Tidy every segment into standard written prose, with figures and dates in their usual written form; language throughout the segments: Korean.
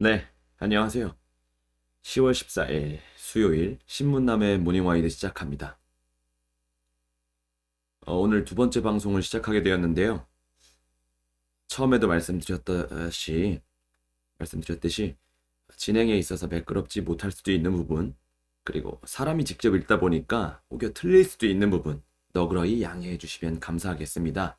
네, 안녕하세요. 10월 14일 수요일 신문남의 모닝와이드 시작합니다. 오늘 두 번째 방송을 시작하게 되었는데요. 처음에도 말씀드렸듯이 진행에 있어서 매끄럽지 못할 수도 있는 부분, 그리고 사람이 직접 읽다 보니까 혹여 틀릴 수도 있는 부분, 너그러이 양해해 주시면 감사하겠습니다.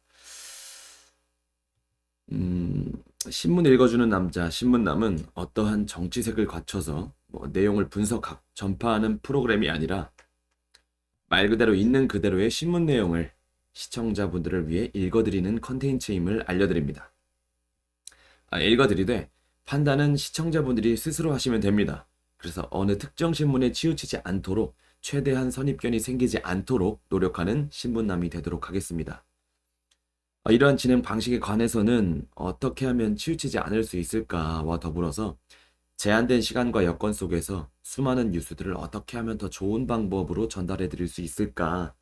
음, 신문 읽어주는 남자, 신문남은 어떠한 정치색을 갖춰서 내용을 분석하고 전파하는 프로그램이 아니라 말 그대로 있는 그대로의 신문 내용을 시청자분들을 위해 읽어드리는 컨텐츠임을 알려드립니다. 읽어드리되 판단은 시청자분들이 스스로 하시면 됩니다. 그래서 어느 특정 신문에 치우치지 않도록 최대한 선입견이 생기지 않도록 노력하는 신문남이 되도록 하겠습니다. 이러한 진행 방식에 관해서는 어떻게 하면 치우치지 않을 수 있을까와 더불어서 제한된 시간과 여건 속에서 수많은 뉴스들을 어떻게 하면 더 좋은 방법으로 전달해 드릴 수 있을까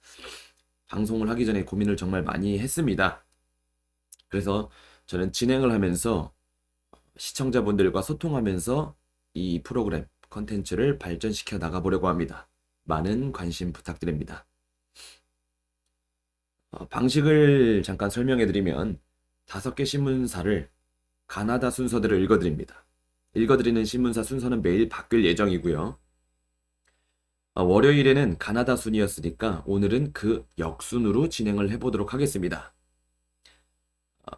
방송을 하기 전에 고민을 정말 많이 했습니다. 그래서 저는 진행을 하면서 시청자분들과 소통하면서 이 프로그램 컨텐츠를 발전시켜 나가보려고 합니다. 많은 관심 부탁드립니다. 방식을 잠깐 설명해 드리면 5개 신문사를 가나다 순서대로 읽어드립니다. 읽어드리는 신문사 순서는 매일 바뀔 예정이고요. 월요일에는 가나다 순이었으니까 오늘은 그 역순으로 진행을 해보도록 하겠습니다.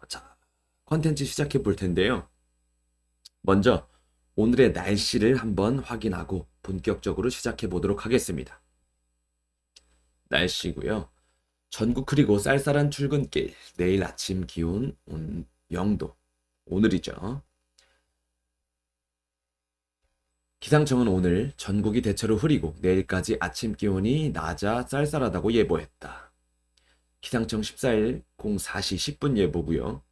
자, 컨텐츠 시작해 볼 텐데요. 먼저 오늘의 날씨를 한번 확인하고 본격적으로 시작해 보도록 하겠습니다. 날씨고요. 전국 흐리고 쌀쌀한 출근길, 내일 아침 기온 0도, 오늘이죠. 기상청은 오늘 전국이 대체로 흐리고 내일까지 아침 기온이 낮아 쌀쌀하다고 예보했다. 기상청 14일 04시 10분 예보고요.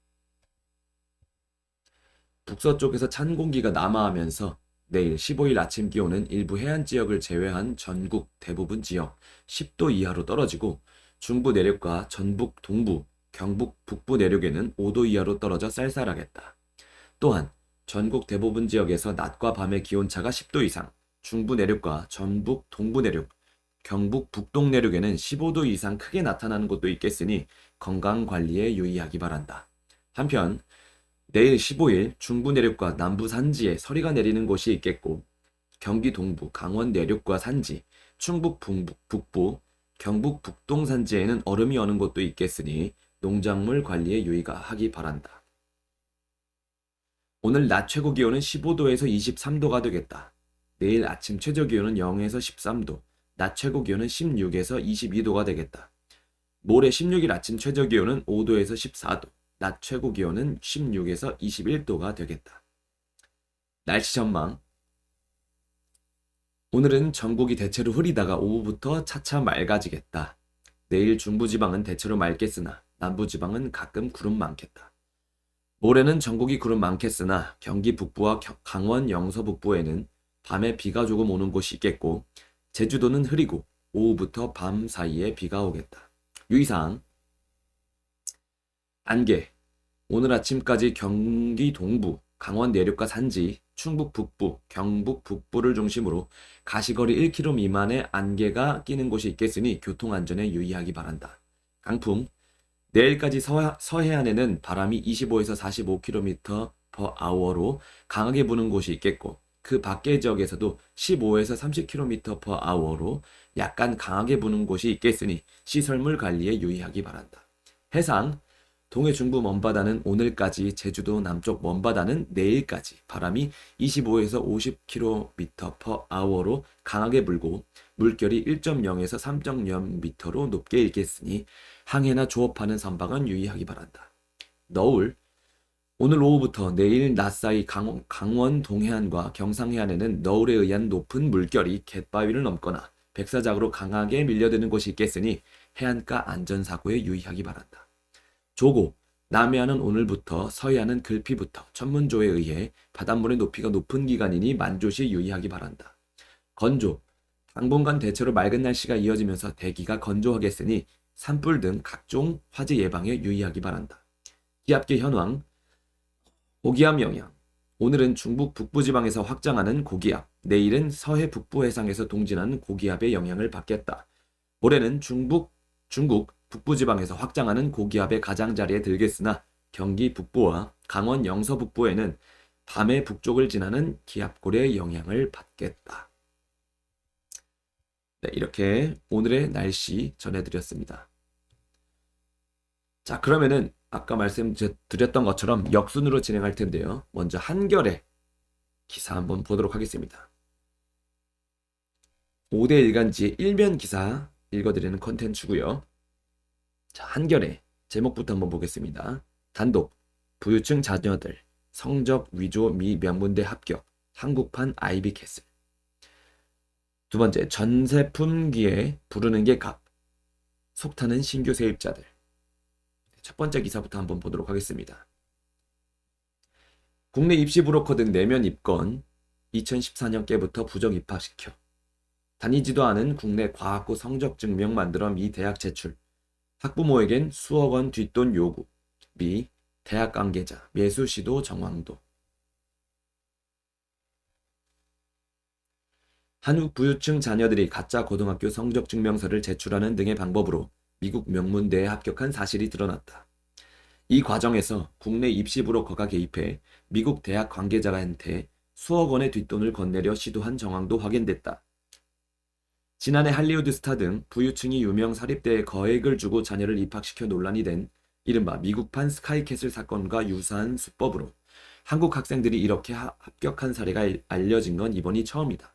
북서쪽에서 찬 공기가 남하하면서 내일 15일 아침 기온은 일부 해안 지역을 제외한 전국 대부분 지역 10도 이하로 떨어지고 중부 내륙과 전북 동부, 경북 북부 내륙에는 5도 이하로 떨어져 쌀쌀하겠다. 또한 전국 대부분 지역에서 낮과 밤의 기온차가 10도 이상, 중부 내륙과 전북 동부 내륙, 경북 북동 내륙에는 15도 이상 크게 나타나는 곳도 있겠으니 건강 관리에 유의하기 바란다. 한편 내일 15일 중부 내륙과 남부 산지에 서리가 내리는 곳이 있겠고 경기 동부, 강원 내륙과 산지, 충북 북부, 경북 북동 산지에는 얼음이 어는 곳도 있겠으니 농작물 관리에 유의하기 바란다. 오늘 낮 최고 기온은 15도에서 23도가 되겠다. 내일 아침 최저 기온은 0에서 13도, 낮 최고 기온은 16에서 22도가 되겠다. 모레 16일 아침 최저 기온은 5도에서 14도, 낮 최고 기온은 16에서 21도가 되겠다. 날씨 전망. 오늘은 전국이 대체로 흐리다가 오후부터 차차 맑아지겠다. 내일 중부지방은 대체로 맑겠으나 남부지방은 가끔 구름 많겠다. 모레는 전국이 구름 많겠으나 경기 북부와 강원 영서 북부에는 밤에 비가 조금 오는 곳이 있겠고 제주도는 흐리고 오후부터 밤 사이에 비가 오겠다. 유의사항. 안개. 오늘 아침까지 경기 동부, 강원 내륙과 산지, 충북 북부, 경북 북부를 중심으로 가시거리 1km 미만의 안개가 끼는 곳이 있겠으니 교통안전에 유의하기 바란다. 강풍. 내일까지 서해안에는 바람이 25에서 45km/h로 강하게 부는 곳이 있겠고 그 밖의 지역에서도 15에서 30km/h로 약간 강하게 부는 곳이 있겠으니 시설물 관리에 유의하기 바란다. 해상. 동해 중부 먼바다는 오늘까지, 제주도 남쪽 먼바다는 내일까지 바람이 25에서 50km/h로 강하게 불고 물결이 1.0에서 3.0m로 높게 일겠으니 항해나 조업하는 선박은 유의하기 바란다. 너울. 오늘 오후부터 내일 낮 사이 강원 동해안과 경상해안에는 너울에 의한 높은 물결이 갯바위를 넘거나 백사장으로 강하게 밀려드는 곳이 있겠으니 해안가 안전사고에 유의하기 바란다. 조고. 남해안은 오늘부터, 서해안은 글피부터 천문조에 의해 바닷물의 높이가 높은 기간이니 만조시 유의하기 바란다. 건조. 당분간 대체로 맑은 날씨가 이어지면서 대기가 건조하겠으니 산불 등 각종 화재 예방에 유의하기 바란다. 기압계 현황. 고기압 영향. 오늘은 중국 북부지방에서 확장하는 고기압, 내일은 서해 북부 해상에서 동진하는 고기압의 영향을 받겠다. 올해는 중국 북부지방에서 확장하는 고기압의 가장자리에 들겠으나 경기 북부와 강원 영서 북부에는 밤에 북쪽을 지나는 기압골의 영향을 받겠다. 네, 이렇게 오늘의 날씨 전해드렸습니다. 자, 그러면은 아까 말씀드렸던 것처럼 역순으로 진행할 텐데요. 먼저 한겨레 기사 한번 보도록 하겠습니다. 5대 일간지 일면 기사 읽어드리는 컨텐츠고요. 자, 한겨레 제목부터 한번 보겠습니다. 단독 부유층 자녀들 성적 위조 미 명문대 합격 한국판 아이비캐슬. 두 번째 전세품기에 부르는 게 값 속타는 신규 세입자들. 첫 번째 기사부터 한번 보도록 하겠습니다. 국내 입시 브로커 등 내면 입건 2014년께부터 부정 입학시켜 다니지도 않은 국내 과학고 성적 증명 만들어 미 대학 제출 학부모에겐 수억 원 뒷돈 요구 미 대학 관계자 매수시도 정황도. 한국 부유층 자녀들이 가짜 고등학교 성적 증명서를 제출하는 등의 방법으로 미국 명문대에 합격한 사실이 드러났다. 이 과정에서 국내 입시 브로커가 개입해 미국 대학 관계자한테 수억 원의 뒷돈을 건네려 시도한 정황도 확인됐다. 지난해 할리우드 스타 등 부유층이 유명 사립대에 거액을 주고 자녀를 입학시켜 논란이 된 이른바 미국판 스카이캐슬 사건과 유사한 수법으로 한국 학생들이 이렇게 합격한 사례가 알려진 건 이번이 처음이다.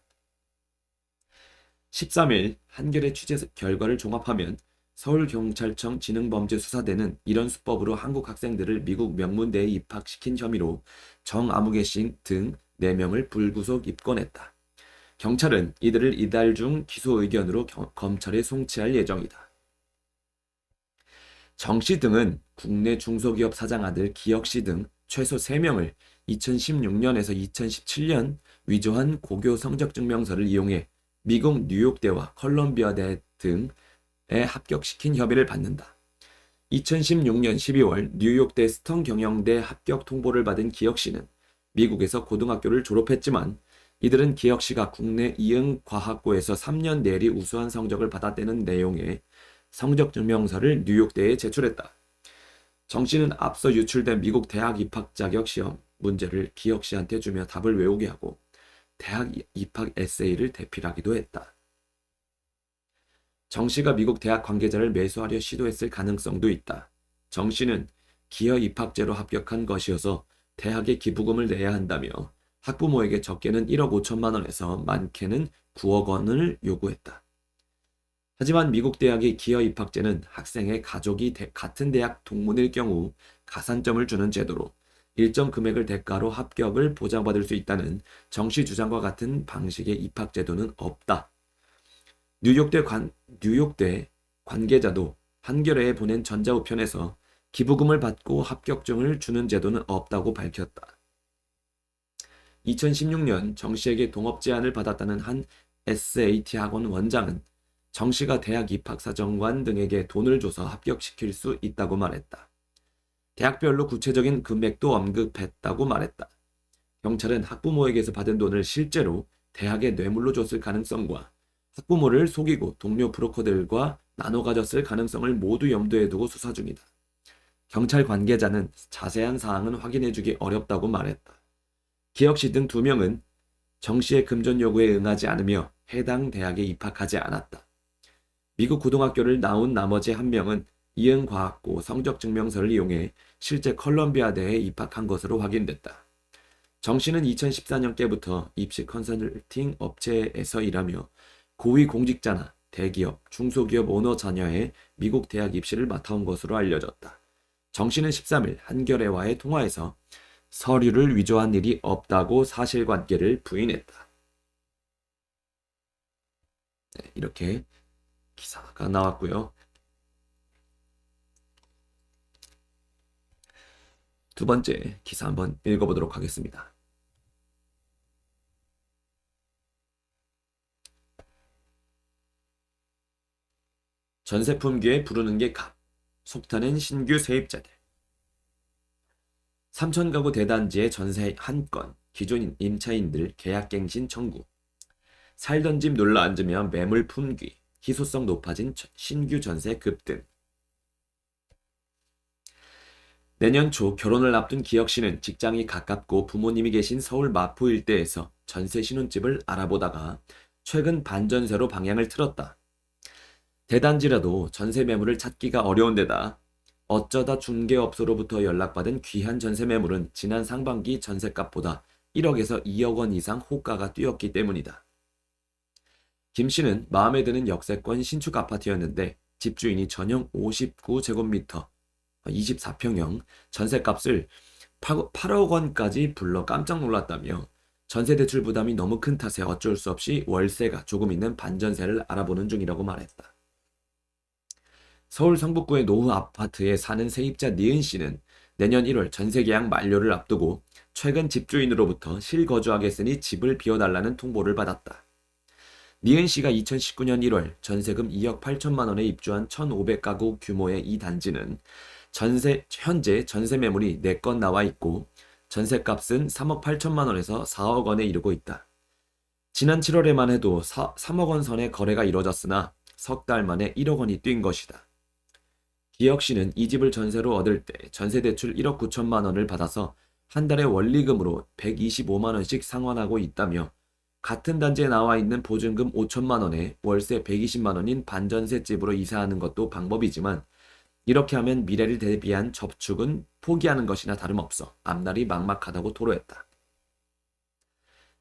13일 한겨레 취재 결과를 종합하면 서울경찰청 지능범죄수사대는 이런 수법으로 한국 학생들을 미국 명문대에 입학시킨 혐의로 정아무개 씨 등 4명을 불구속 입건했다. 경찰은 이들을 이달 중 기소 의견으로 검찰에 송치할 예정이다. 정 씨 등은 국내 중소기업 사장 아들 기혁 씨 등 최소 3명을 2016년에서 2017년 위조한 고교 성적증명서를 이용해 미국 뉴욕대와 컬럼비아대 등에 합격시킨 혐의를 받는다. 2016년 12월 뉴욕대 스턴 경영대 합격 통보를 받은 기혁 씨는 미국에서 고등학교를 졸업했지만 이들은 기혁 씨가 국내 이응과학고에서 3년 내리 우수한 성적을 받았다는 내용의 성적증명서를 뉴욕대에 제출했다. 정 씨는 앞서 유출된 미국 대학 입학 자격 시험 문제를 기혁 씨한테 주며 답을 외우게 하고 대학 입학 에세이를 대필하기도 했다. 정 씨가 미국 대학 관계자를 매수하려 시도했을 가능성도 있다. 정 씨는 기여 입학제로 합격한 것이어서 대학에 기부금을 내야 한다며 학부모에게 적게는 1억 5천만 원에서 많게는 9억 원을 요구했다. 하지만 미국 대학의 기여 입학제는 학생의 가족이 같은 대학 동문일 경우 가산점을 주는 제도로 일정 금액을 대가로 합격을 보장받을 수 있다는 정씨 주장과 같은 방식의 입학제도는 없다. 뉴욕대 관계자도 한겨레에 보낸 전자우편에서 기부금을 받고 합격증을 주는 제도는 없다고 밝혔다. 2016년 정 씨에게 동업 제안을 받았다는 한 SAT 학원 원장은 정 씨가 대학 입학사정관 등에게 돈을 줘서 합격시킬 수 있다고 말했다. 대학별로 구체적인 금액도 언급했다고 말했다. 경찰은 학부모에게서 받은 돈을 실제로 대학에 뇌물로 줬을 가능성과 학부모를 속이고 동료 브로커들과 나눠 가졌을 가능성을 모두 염두에 두고 수사 중이다. 경찰 관계자는 자세한 사항은 확인해주기 어렵다고 말했다. 기혁 씨 등 2명은 정 씨의 금전 요구에 응하지 않으며 해당 대학에 입학하지 않았다. 미국 고등학교를 나온 나머지 1명은 이응과학고 성적증명서를 이용해 실제 컬럼비아대에 입학한 것으로 확인됐다. 정 씨는 2014년께부터 입시 컨설팅 업체에서 일하며 고위공직자나 대기업, 중소기업 오너 자녀의 미국 대학 입시를 맡아온 것으로 알려졌다. 정 씨는 13일 한겨레와의 통화에서 서류를 위조한 일이 없다고 사실관계를 부인했다. 네, 이렇게 기사가 나왔고요. 두 번째 기사 한번 읽어보도록 하겠습니다. 전세품기에 부르는 게 값, 속타는 신규 세입자들. 3,000가구 대단지의 전세 한 건, 기존 임차인들 계약갱신 청구, 살던 집 놀러 앉으면 매물 품귀, 희소성 높아진 신규 전세 급등. 내년 초 결혼을 앞둔 기혁 씨는 직장이 가깝고 부모님이 계신 서울 마포 일대에서 전세 신혼집을 알아보다가 최근 반전세로 방향을 틀었다. 대단지라도 전세 매물을 찾기가 어려운 데다 어쩌다 중개업소로부터 연락받은 귀한 전세 매물은 지난 상반기 전세값보다 1억에서 2억 원 이상 호가가 뛰었기 때문이다. 김 씨는 마음에 드는 역세권 신축 아파트였는데 집주인이 전용 59제곱미터 24평형 전세값을 8억 원까지 불러 깜짝 놀랐다며 전세대출 부담이 너무 큰 탓에 어쩔 수 없이 월세가 조금 있는 반전세를 알아보는 중이라고 말했다. 서울 성북구의 노후 아파트에 사는 세입자 니은 씨는 내년 1월 전세 계약 만료를 앞두고 최근 집주인으로부터 실거주하겠으니 집을 비워달라는 통보를 받았다. 니은 씨가 2019년 1월 전세금 2억 8천만 원에 입주한 1,500가구 규모의 이 단지는 현재 전세 매물이 4건 나와 있고 전세값은 3억 8천만 원에서 4억 원에 이르고 있다. 지난 7월에만 해도 3억 원 선의 거래가 이뤄졌으나 석 달 만에 1억 원이 뛴 것이다. 기혁 씨는 이 집을 전세로 얻을 때 전세 대출 1억 9천만 원을 받아서 한 달에 원리금으로 125만 원씩 상환하고 있다며 같은 단지에 나와 있는 보증금 5천만 원에 월세 120만 원인 반전세 집으로 이사하는 것도 방법이지만 이렇게 하면 미래를 대비한 저축은 포기하는 것이나 다름없어 앞날이 막막하다고 토로했다.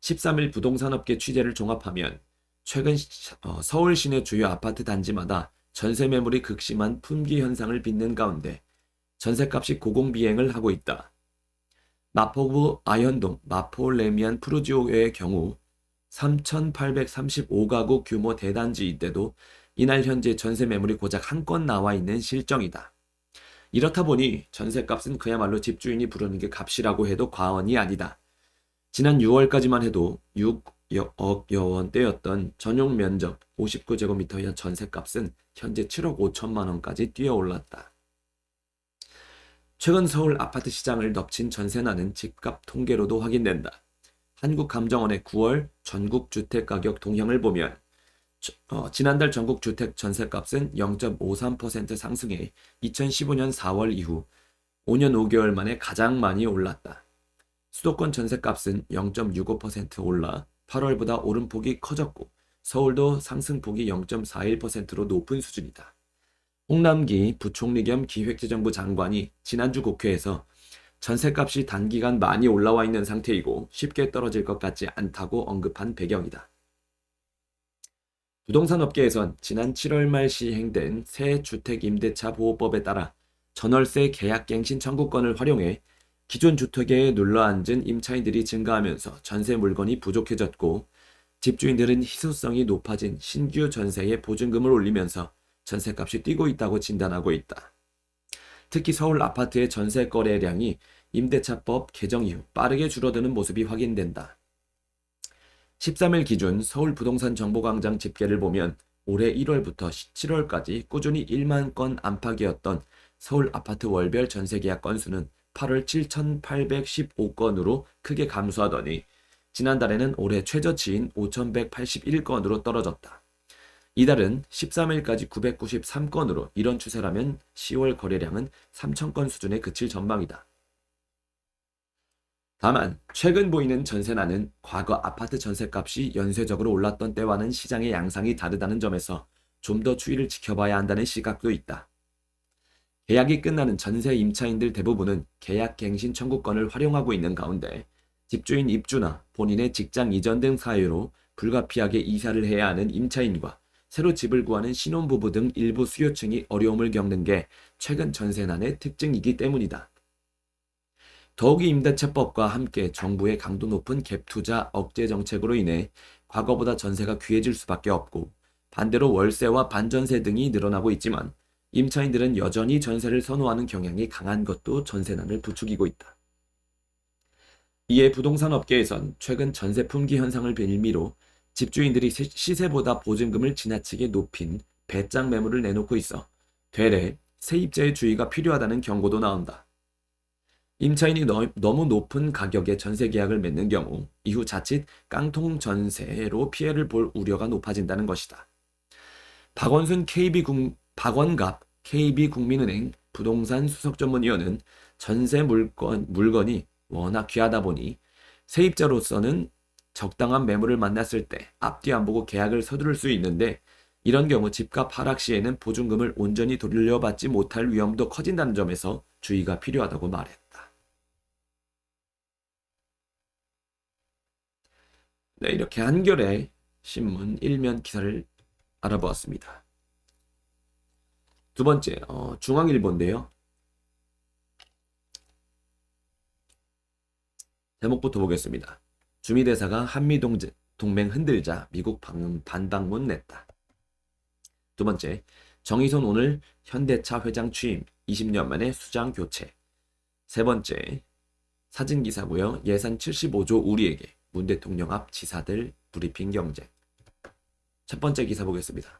13일 부동산업계 취재를 종합하면 최근 서울 시내 주요 아파트 단지마다 전세 매물이 극심한 품귀 현상을 빚는 가운데 전세값이 고공비행을 하고 있다. 마포구 아현동 마포 레미안 푸르지오의 경우 3,835가구 규모 대단지 이때도 이날 현재 전세 매물이 고작 한 건 나와 있는 실정이다. 이렇다 보니 전세값은 그야말로 집주인이 부르는 게 값이라고 해도 과언이 아니다. 지난 6월까지만 해도 6억 원대였던 전용 면적 59제곱미터의 전세값은 현재 7억 5천만 원까지 뛰어올랐다. 최근 서울 아파트 시장을 덮친 전세난은 집값 통계로도 확인된다. 한국감정원의 9월 전국 주택가격 동향을 보면 지난달 전국 주택 전세값은 0.53% 상승해 2015년 4월 이후 5년 5개월 만에 가장 많이 올랐다. 수도권 전세값은 0.65% 올라 8월보다 오름폭이 커졌고 서울도 상승폭이 0.41%로 높은 수준이다. 홍남기 부총리 겸 기획재정부 장관이 지난주 국회에서 전세값이 단기간 많이 올라와 있는 상태이고 쉽게 떨어질 것 같지 않다고 언급한 배경이다. 부동산 업계에선 지난 7월 말 시행된 새 주택임대차 보호법에 따라 전월세 계약갱신 청구권을 활용해 기존 주택에 눌러앉은 임차인들이 증가하면서 전세 물건이 부족해졌고 집주인들은 희소성이 높아진 신규 전세에 보증금을 올리면서 전세값이 뛰고 있다고 진단하고 있다. 특히 서울 아파트의 전세 거래량이 임대차법 개정 이후 빠르게 줄어드는 모습이 확인된다. 13일 기준 서울 부동산 정보광장 집계를 보면 올해 1월부터 7월까지 꾸준히 1만 건 안팎이었던 서울 아파트 월별 전세 계약 건수는 8월 7,815건으로 크게 감소하더니 지난달에는 올해 최저치인 5,181건으로 떨어졌다. 이달은 13일까지 993건으로 이런 추세라면 10월 거래량은 3,000건 수준에 그칠 전망이다. 다만 최근 보이는 전세난은 과거 아파트 전세값이 연쇄적으로 올랐던 때와는 시장의 양상이 다르다는 점에서 좀 더 추이를 지켜봐야 한다는 시각도 있다. 계약이 끝나는 전세 임차인들 대부분은 계약갱신 청구권을 활용하고 있는 가운데 집주인 입주나 본인의 직장 이전 등 사유로 불가피하게 이사를 해야 하는 임차인과 새로 집을 구하는 신혼부부 등 일부 수요층이 어려움을 겪는 게 최근 전세난의 특징이기 때문이다. 더욱이 임대차법과 함께 정부의 강도 높은 갭투자 억제 정책으로 인해 과거보다 전세가 귀해질 수밖에 없고 반대로 월세와 반전세 등이 늘어나고 있지만 임차인들은 여전히 전세를 선호하는 경향이 강한 것도 전세난을 부추기고 있다. 이에 부동산 업계에선 최근 전세 품귀 현상을 빌미로 집주인들이 시세보다 보증금을 지나치게 높인 배짱 매물을 내놓고 있어 되레 세입자의 주의가 필요하다는 경고도 나온다. 임차인이 너무 높은 가격의 전세 계약을 맺는 경우 이후 자칫 깡통 전세로 피해를 볼 우려가 높아진다는 것이다. 박원갑 KB국민은행 부동산 수석전문위원은 전세 물건이 워낙 귀하다 보니 세입자로서는 적당한 매물을 만났을 때 앞뒤 안 보고 계약을 서두를 수 있는데 이런 경우 집값 하락 시에는 보증금을 온전히 돌려받지 못할 위험도 커진다는 점에서 주의가 필요하다고 말했다. 네, 이렇게 한겨레 신문 일면 기사를 알아보았습니다. 두 번째, 중앙일보인데요. 제목부터 보겠습니다. 주미대사가 한미동맹 흔들자 미국 반박문 냈다. 두 번째, 정의선 오늘 현대차 회장 취임 20년 만에 수장 교체. 세 번째, 사진기사고요. 예산 75조 우리에게 문 대통령 앞 지사들 브리핑 경쟁. 첫 번째 기사 보겠습니다.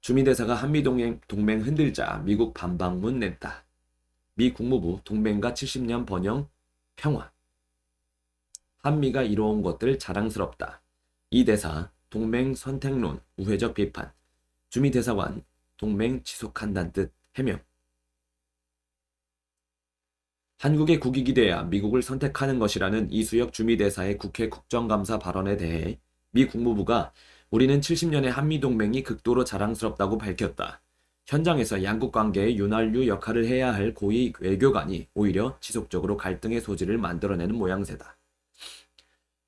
주미대사가 한미동맹 흔들자 미국 반박문 냈다. 미 국무부 동맹과 70년 번영 평화. 한미가 이뤄온 것들 자랑스럽다. 이 대사 동맹 선택론 우회적 비판. 주미대사관 동맹 지속한다는 뜻 해명. 한국의 국익이 돼야 미국을 선택하는 것이라는 이수혁 주미대사의 국회 국정감사 발언에 대해 미 국무부가 우리는 70년의 한미동맹이 극도로 자랑스럽다고 밝혔다. 현장에서 양국 관계의 윤활유 역할을 해야 할 고위 외교관이 오히려 지속적으로 갈등의 소지를 만들어내는 모양새다.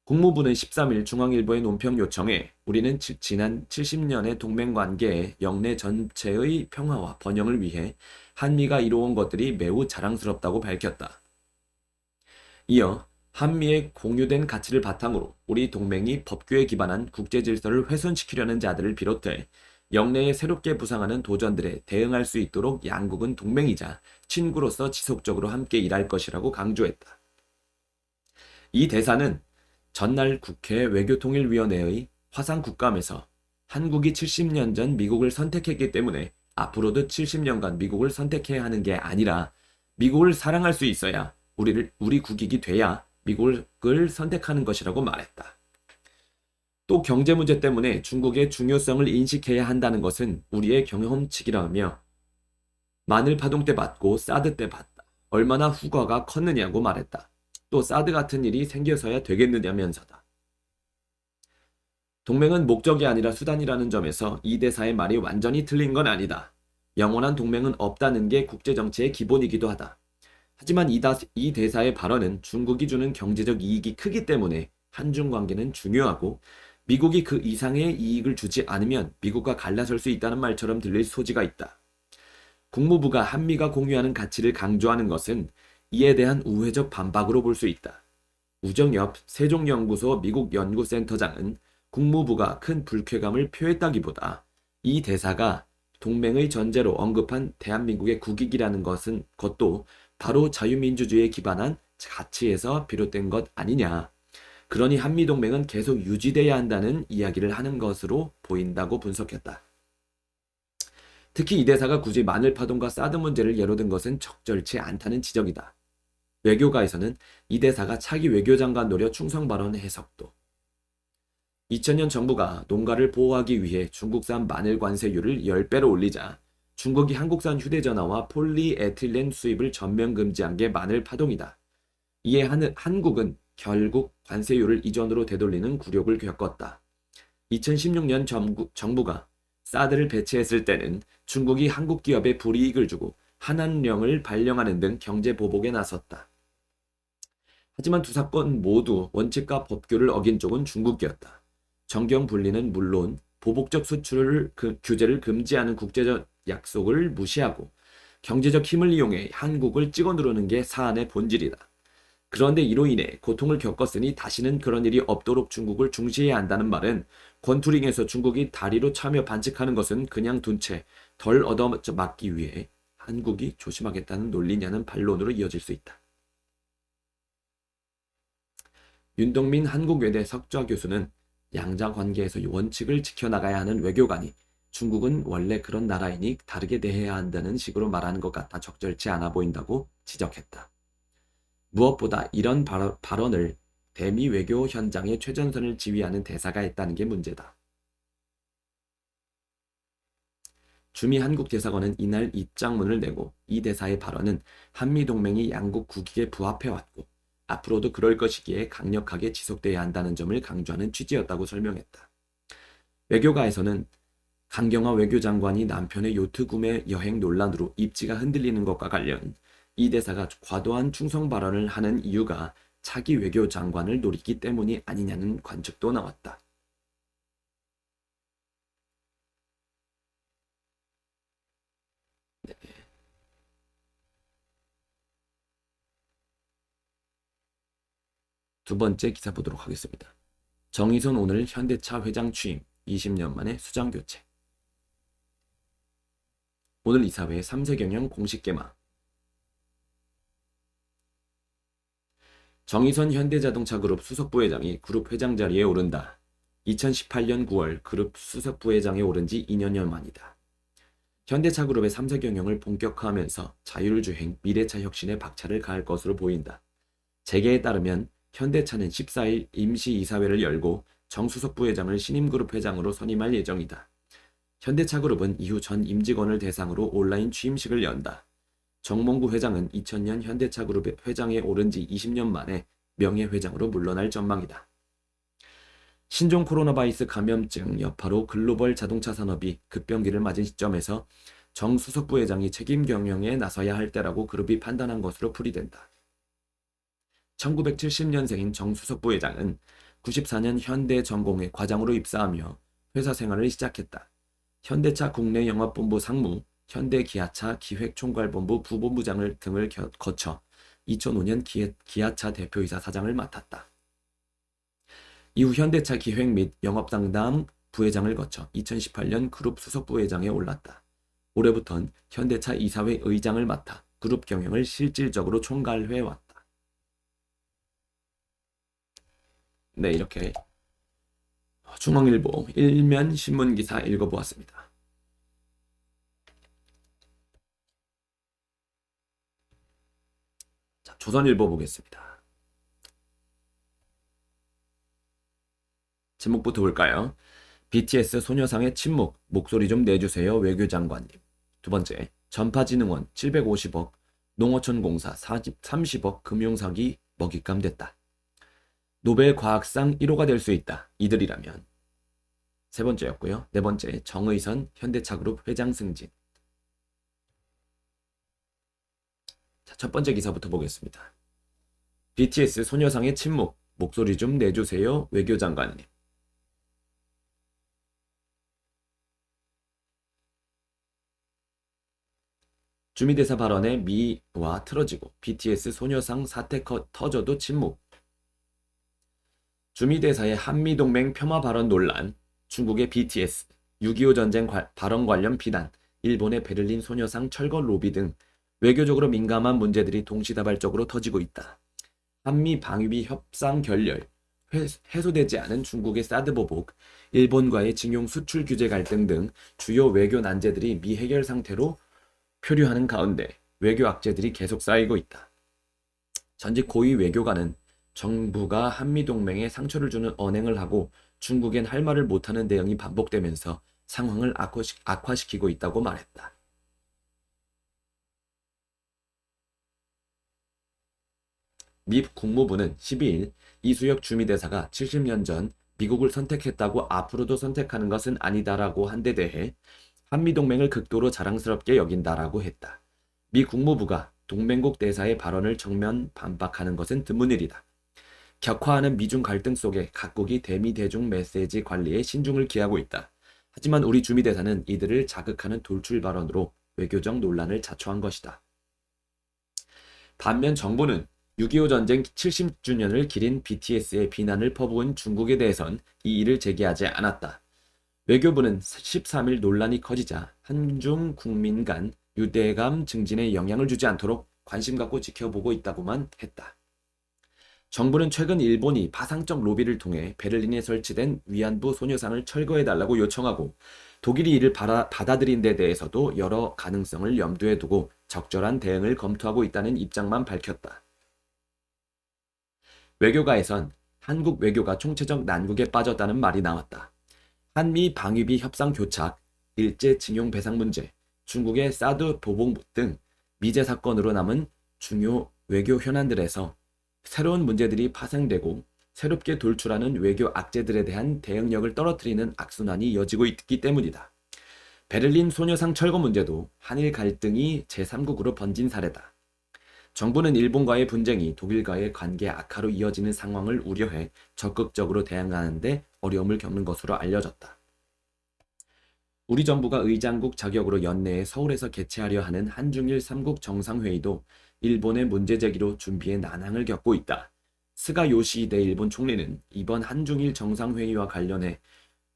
국무부는 13일 중앙일보의 논평 요청에 우리는 지난 70년의 동맹관계의 영내 전체의 평화와 번영을 위해 한미가 이뤄온 것들이 매우 자랑스럽다고 밝혔다. 이어 한미의 공유된 가치를 바탕으로 우리 동맹이 법규에 기반한 국제질서를 훼손시키려는 자들을 비롯해 영내에 새롭게 부상하는 도전들에 대응할 수 있도록 양국은 동맹이자 친구로서 지속적으로 함께 일할 것이라고 강조했다. 이 대사는 전날 국회 외교통일위원회의 화상국감에서 한국이 70년 전 미국을 선택했기 때문에 앞으로도 70년간 미국을 선택해야 하는 게 아니라 미국을 사랑할 수 있어야 우리 국익이 돼야 미국을 선택하는 것이라고 말했다. 또 경제 문제 때문에 중국의 중요성을 인식해야 한다는 것은 우리의 경험칙이라며 마늘 파동 때 봤고 사드 때 봤다. 얼마나 후과가 컸느냐고 말했다. 또 사드 같은 일이 생겨서야 되겠느냐면서다. 동맹은 목적이 아니라 수단이라는 점에서 이 대사의 말이 완전히 틀린 건 아니다. 영원한 동맹은 없다는 게 국제정치의 기본이기도 하다. 하지만 이 대사의 발언은 중국이 주는 경제적 이익이 크기 때문에 한중 관계는 중요하고 미국이 그 이상의 이익을 주지 않으면 미국과 갈라설 수 있다는 말처럼 들릴 소지가 있다. 국무부가 한미가 공유하는 가치를 강조하는 것은 이에 대한 우회적 반박으로 볼 수 있다. 우정엽 세종연구소 미국 연구센터장은 국무부가 큰 불쾌감을 표했다기보다 이 대사가 동맹의 전제로 언급한 대한민국의 국익이라는 것도 바로 자유민주주의에 기반한 가치에서 비롯된 것 아니냐. 그러니 한미동맹은 계속 유지돼야 한다는 이야기를 하는 것으로 보인다고 분석했다. 특히 이 대사가 굳이 마늘파동과 사드 문제를 예로 든 것은 적절치 않다는 지적이다. 외교가에서는 이 대사가 차기 외교장관 노려 충성 발언 해석도. 2000년 정부가 농가를 보호하기 위해 중국산 마늘 관세율을 10배로 올리자 중국이 한국산 휴대전화와 폴리에틸렌 수입을 전면 금지한 게 마늘 파동이다. 이에 한국은 결국 관세율을 이전으로 되돌리는 굴욕을 겪었다. 2016년 정부가 사드를 배치했을 때는 중국이 한국 기업에 불이익을 주고 한한령을 발령하는 등 경제 보복에 나섰다. 하지만 두 사건 모두 원칙과 법규를 어긴 쪽은 중국이었다. 정경 분리는 물론 보복적 수출을 규제를 금지하는 국제적 약속을 무시하고 경제적 힘을 이용해 한국을 찍어 누르는 게 사안의 본질이다. 그런데 이로 인해 고통을 겪었으니 다시는 그런 일이 없도록 중국을 중시해야 한다는 말은 권투링에서 중국이 다리로 차며 반칙하는 것은 그냥 둔 채 덜 얻어맞기 위해 한국이 조심하겠다는 논리냐는 반론으로 이어질 수 있다. 윤동민 한국외대 석좌 교수는 양자 관계에서 원칙을 지켜나가야 하는 외교관이 중국은 원래 그런 나라이니 다르게 대해야 한다는 식으로 말하는 것 같아 적절치 않아 보인다고 지적했다. 무엇보다 이런 발언을 대미 외교 현장의 최전선을 지휘하는 대사가 했다는 게 문제다. 주미 한국 대사관은 이날 입장문을 내고 이 대사의 발언은 한미동맹이 양국 국익에 부합해왔고 앞으로도 그럴 것이기에 강력하게 지속돼야 한다는 점을 강조하는 취지였다고 설명했다. 외교가에서는 강경화 외교장관이 남편의 요트 구매 여행 논란으로 입지가 흔들리는 것과 관련 이 대사가 과도한 충성 발언을 하는 이유가 차기 외교장관을 노리기 때문이 아니냐는 관측도 나왔다. 네. 두 번째 기사 보도록 하겠습니다. 정의선 오늘 현대차 회장 취임, 20년 만에 수장 교체. 오늘 이사회 3세 경영 공식 개막. 정의선 현대자동차 그룹 수석부회장이 그룹 회장 자리에 오른다. 2018년 9월 그룹 수석부회장에 오른 지 2년여 만이다. 현대차 그룹의 3세 경영을 본격화하면서 자율주행, 미래차 혁신에 박차를 가할 것으로 보인다. 재계에 따르면 현대차는 14일 임시이사회를 열고 정수석 부회장을 신임그룹 회장으로 선임할 예정이다. 현대차그룹은 이후 전 임직원을 대상으로 온라인 취임식을 연다. 정몽구 회장은 2000년 현대차그룹의 회장에 오른 지 20년 만에 명예회장으로 물러날 전망이다. 신종 코로나 바이러스 감염증 여파로 글로벌 자동차 산업이 급변기를 맞은 시점에서 정수석 부회장이 책임 경영에 나서야 할 때라고 그룹이 판단한 것으로 풀이된다. 1970년생인 정수석 부회장은 94년 현대전공의 과장으로 입사하며 회사 생활을 시작했다. 현대차 국내 영업본부 상무, 현대기아차 기획총괄본부 부본부장을 등을 거쳐 2005년 기아차 대표이사 사장을 맡았다. 이후 현대차 기획 및 영업상담 부회장을 거쳐 2018년 그룹 수석부회장에 올랐다. 올해부터는 현대차 이사회 의장을 맡아 그룹 경영을 실질적으로 총괄해왔다. 네, 이렇게 중앙일보 일면 신문기사 읽어보았습니다. 자, 조선일보 보겠습니다. 제목부터 볼까요? BTS 소녀상의 침묵, 목소리 좀 내주세요 외교장관님. 두 번째, 전파진흥원 750억, 농어촌공사 30억 금융사기 먹잇감 됐다. 노벨 과학상 1호가 될 수 있다. 이들이라면. 세 번째였고요. 네 번째, 정의선 현대차그룹 회장 승진. 자, 첫 번째 기사부터 보겠습니다. BTS 소녀상의 침묵, 목소리 좀 내주세요 외교장관님. 주미대사 발언에 미와 틀어지고 BTS 소녀상 사태 터져도 침묵. 주미대사의 한미동맹 폄하 발언 논란, 중국의 BTS, 6.25 전쟁 발언 관련 비난, 일본의 베를린 소녀상 철거 로비 등 외교적으로 민감한 문제들이 동시다발적으로 터지고 있다. 한미 방위비 협상 결렬, 해소되지 않은 중국의 사드 보복, 일본과의 징용 수출 규제 갈등 등 주요 외교 난제들이 미해결 상태로 표류하는 가운데 외교 악재들이 계속 쌓이고 있다. 전직 고위 외교관은 정부가 한미동맹에 상처를 주는 언행을 하고 중국엔 할 말을 못하는 내용이 반복되면서 상황을 악화시키고 있다고 말했다. 미 국무부는 12일 이수혁 주미대사가 70년 전 미국을 선택했다고 앞으로도 선택하는 것은 아니다라고 한 데 대해 한미동맹을 극도로 자랑스럽게 여긴다라고 했다. 미 국무부가 동맹국 대사의 발언을 정면 반박하는 것은 드문 일이다. 격화하는 미중 갈등 속에 각국이 대미 대중 메시지 관리에 신중을 기하고 있다. 하지만 우리 주미대사는 이들을 자극하는 돌출 발언으로 외교적 논란을 자초한 것이다. 반면 정부는 6.25 전쟁 70주년을 기린 BTS의 비난을 퍼부은 중국에 대해선 이의를 제기하지 않았다. 외교부는 13일 논란이 커지자 한중 국민 간 유대감 증진에 영향을 주지 않도록 관심 갖고 지켜보고 있다고만 했다. 정부는 최근 일본이 파상적 로비를 통해 베를린에 설치된 위안부 소녀상을 철거해달라고 요청하고 독일이 이를 받아들인 데 대해서도 여러 가능성을 염두에 두고 적절한 대응을 검토하고 있다는 입장만 밝혔다. 외교가에선 한국 외교가 총체적 난국에 빠졌다는 말이 나왔다. 한미 방위비 협상 교착, 일제 징용 배상 문제, 중국의 사드 보복 등 미제 사건으로 남은 중요 외교 현안들에서 새로운 문제들이 파생되고 새롭게 돌출하는 외교 악재들에 대한 대응력을 떨어뜨리는 악순환이 이어지고 있기 때문이다. 베를린 소녀상 철거 문제도 한일 갈등이 제3국으로 번진 사례다. 정부는 일본과의 분쟁이 독일과의 관계 악화로 이어지는 상황을 우려해 적극적으로 대응하는데 어려움을 겪는 것으로 알려졌다. 우리 정부가 의장국 자격으로 연내에 서울에서 개최하려 하는 한중일 3국 정상회의도 일본의 문제 제기로 준비에 난항을 겪고 있다. 스가 요시히데 일본 총리는 이번 한중일 정상회의와 관련해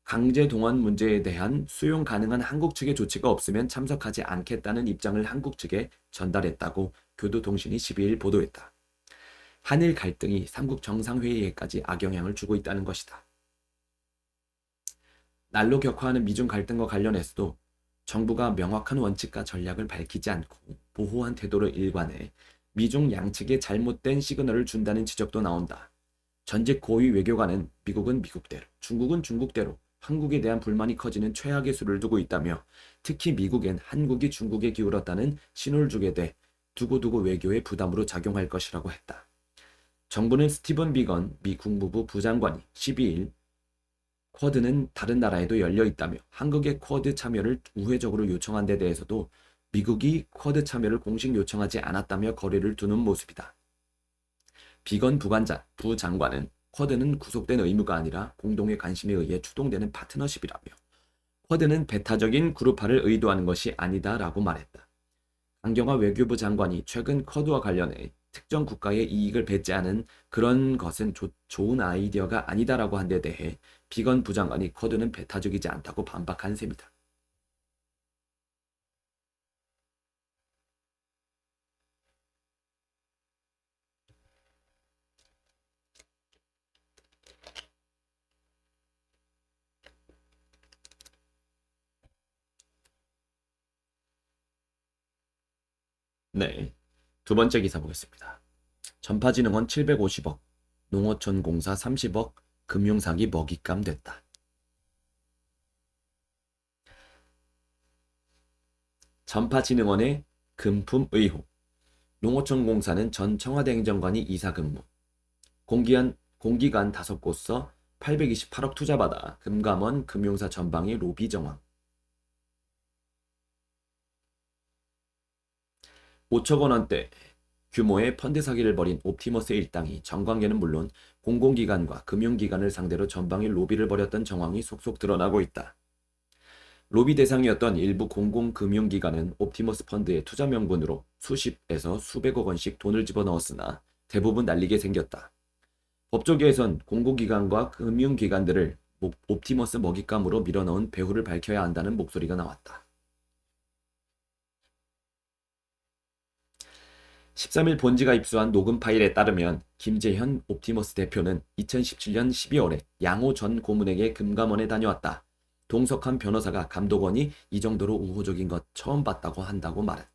강제 동원 문제에 대한 수용 가능한 한국 측의 조치가 없으면 참석하지 않겠다는 입장을 한국 측에 전달했다고 교도통신이 12일 보도했다. 한일 갈등이 3국 정상회의에까지 악영향을 주고 있다는 것이다. 날로 격화하는 미중 갈등과 관련해서도 정부가 명확한 원칙과 전략을 밝히지 않고 모호한 태도를 일관해 미중 양측에 잘못된 시그널을 준다는 지적도 나온다. 전직 고위 외교관은 미국은 미국대로, 중국은 중국대로 한국에 대한 불만이 커지는 최악의 수를 두고 있다며 특히 미국엔 한국이 중국에 기울었다는 신호를 주게 돼 두고두고 외교의 부담으로 작용할 것이라고 했다. 정부는 스티븐 비건 미 국무부 부장관이 12일 쿼드는 다른 나라에도 열려 있다며 한국의 쿼드 참여를 우회적으로 요청한 데 대해서도 미국이 쿼드 참여를 공식 요청하지 않았다며 거리를 두는 모습이다. 비건 부장관은 쿼드는 구속된 의무가 아니라 공동의 관심에 의해 추동되는 파트너십이라며 쿼드는 배타적인 그룹화를 의도하는 것이 아니다라고 말했다. 강경화 외교부 장관이 최근 쿼드와 관련해 특정 국가의 이익을 배제하는 그런 것은 좋은 아이디어가 아니다라고 한 데 대해 비건 부장관이 쿼드는 배타적이지 않다고 반박한 셈이다. 네, 두 번째 기사 보겠습니다. 전파진흥원 750억, 농어촌 공사 30억, 금융사기 먹잇감 됐다. 전파진흥원의 금품 의혹. 농어촌 공사는 전 청와대 행정관이 이사 근무. 공기간 5곳서 828억 투자받아 금감원 금융사 전방위 로비 정황. 5천 원대 규모의 펀드 사기를 벌인 옵티머스 일당이 정관계는 물론 공공기관과 금융기관을 상대로 전방위 로비를 벌였던 정황이 속속 드러나고 있다. 로비 대상이었던 일부 공공금융기관은 옵티머스 펀드의 투자 명분으로 수십에서 수백억 원씩 돈을 집어넣었으나 대부분 날리게 생겼다. 법조계에선 공공기관과 금융기관들을 옵티머스 먹잇감으로 밀어넣은 배후를 밝혀야 한다는 목소리가 나왔다. 13일 본지가 입수한 녹음 파일에 따르면 김재현 옵티머스 대표는 2017년 12월에 양호 전 고문에게 금감원에 다녀왔다. 동석한 변호사가 감독원이 이 정도로 우호적인 것 처음 봤다고 한다고 말했다.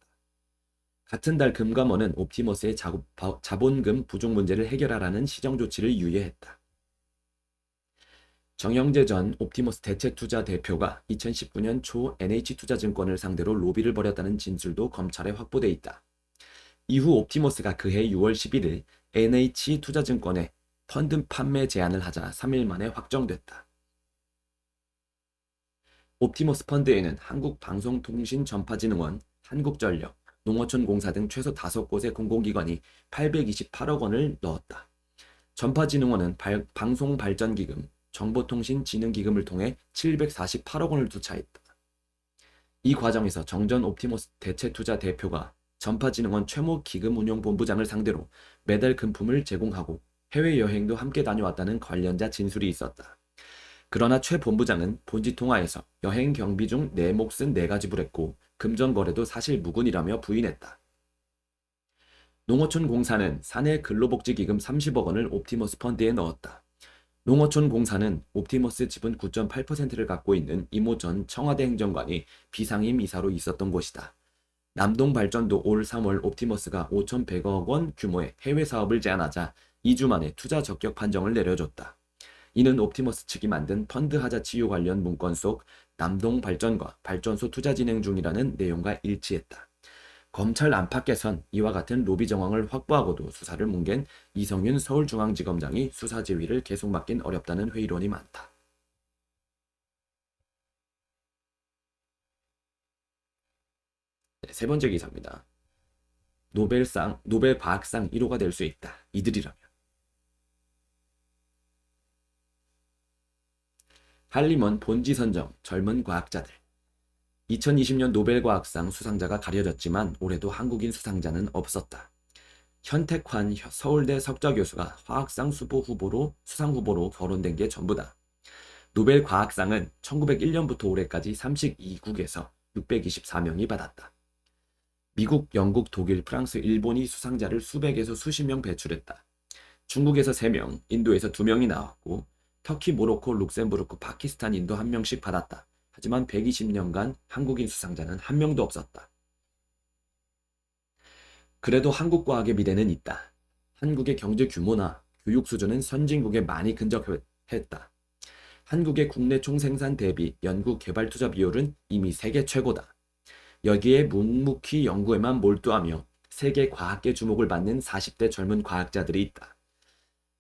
같은 달 금감원은 옵티머스의 자본금 부족 문제를 해결하라는 시정 조치를 유예했다. 정영재 전 옵티머스 대체투자 대표가 2019년 초 NH투자증권을 상대로 로비를 벌였다는 진술도 검찰에 확보돼 있다. 이후 옵티머스가 그해 6월 11일 NH투자증권에 펀드 판매 제안을 하자 3일 만에 확정됐다. 옵티머스 펀드에는 한국방송통신전파진흥원, 한국전력, 농어촌공사 등 최소 5곳의 공공기관이 828억 원을 넣었다. 전파진흥원은 방송발전기금, 정보통신진흥기금을 통해 748억 원을 투자했다. 이 과정에서 정전 옵티머스 대체투자 대표가 전파진흥원 최모 기금운용본부장을 상대로 매달 금품을 제공하고 해외여행도 함께 다녀왔다는 관련자 진술이 있었다. 그러나 최 본부장은 본지 통화에서 여행 경비 중 내 몫은 내가 지불했고 금전 거래도 사실 무근이라며 부인했다. 농어촌 공사는 사내 근로복지기금 30억 원을 옵티머스 펀드에 넣었다. 농어촌 공사는 옵티머스 지분 9.8%를 갖고 있는 이모 전 청와대 행정관이 비상임 이사로 있었던 곳이다. 남동발전도 올 3월 옵티머스가 5,100억 원 규모의 해외 사업을 제안하자 2주 만에 투자 적격 판정을 내려줬다. 이는 옵티머스 측이 만든 펀드 하자 치유 관련 문건 속 남동발전과 발전소 투자 진행 중이라는 내용과 일치했다. 검찰 안팎에선 이와 같은 로비 정황을 확보하고도 수사를 뭉갠 이성윤 서울중앙지검장이 수사 지휘를 계속 맡긴 어렵다는 회의론이 많다. 네, 세 번째 기사입니다. 노벨 과학상 1호가 될 수 있다. 이들이라면. 한림원 본지 선정 젊은 과학자들. 2020년 노벨과학상 수상자가 가려졌지만 올해도 한국인 수상자는 없었다. 현택환 서울대 석좌 교수가 화학상 수상 후보로 거론된 게 전부다. 노벨 과학상은 1901년부터 올해까지 32국에서 624명이 받았다. 미국, 영국, 독일, 프랑스, 일본이 수상자를 수백에서 수십 명 배출했다. 중국에서 3명, 인도에서 2명이 나왔고 터키, 모로코, 룩셈부르크, 파키스탄, 인도 1명씩 받았다. 하지만 120년간 한국인 수상자는 한 명도 없었다. 그래도 한국 과학의 미래는 있다. 한국의 경제 규모나 교육 수준은 선진국에 많이 근접했다. 한국의 국내 총생산 대비 연구 개발 투자 비율은 이미 세계 최고다. 여기에 묵묵히 연구에만 몰두하며 세계 과학계 주목을 받는 40대 젊은 과학자들이 있다.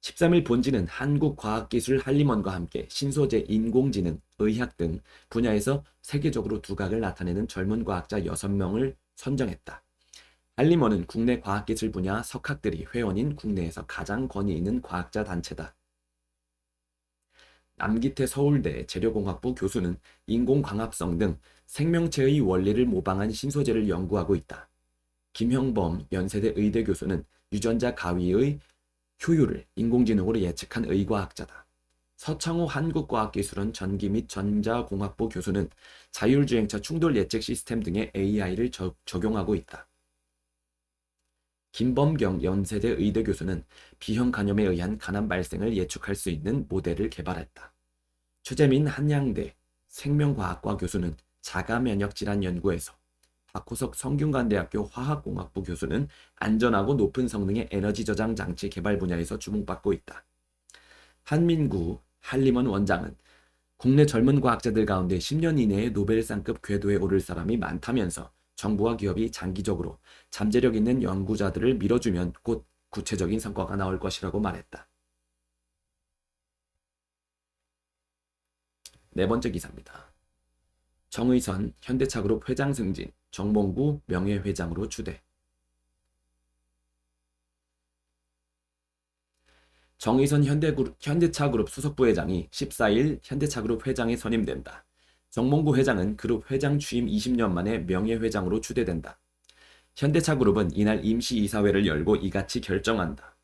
13일 본지는 한국과학기술 한림원과 함께 신소재, 인공지능, 의학 등 분야에서 세계적으로 두각을 나타내는 젊은 과학자 6명을 선정했다. 한림원은 국내 과학기술 분야 석학들이 회원인 국내에서 가장 권위 있는 과학자 단체다. 남기태 서울대 재료공학부 교수는 인공광합성 등 생명체의 원리를 모방한 신소재를 연구하고 있다. 김형범 연세대 의대 교수는 유전자 가위의 효율을 인공지능으로 예측한 의과학자다. 서창호 한국과학기술원 전기 및 전자공학부 교수는 자율주행차 충돌 예측 시스템 등의 AI를 적용하고 있다. 김범경 연세대 의대 교수는 비형 간염에 의한 간암 발생을 예측할 수 있는 모델을 개발했다. 최재민 한양대 생명과학과 교수는 자가면역질환 연구에서 박호석 성균관대학교 화학공학부 교수는 안전하고 높은 성능의 에너지 저장 장치 개발 분야에서 주목받고 있다. 한민구 한림원 원장은 국내 젊은 과학자들 가운데 10년 이내에 노벨상급 궤도에 오를 사람이 많다면서 정부와 기업이 장기적으로 잠재력 있는 연구자들을 밀어주면 곧 구체적인 성과가 나올 것이라고 말했다. 네 번째 기사입니다. 정의선 현대차그룹 회장 승진, 정몽구 명예회장으로 추대. 정의선 현대차그룹 수석부회장이 14일 현대차그룹 회장에 선임된다. 정몽구 회장은 그룹 회장 취임 20년 만에 명예회장으로 추대된다. 현대차그룹은 이날 임시이사회를 열고 이같이 결정한다.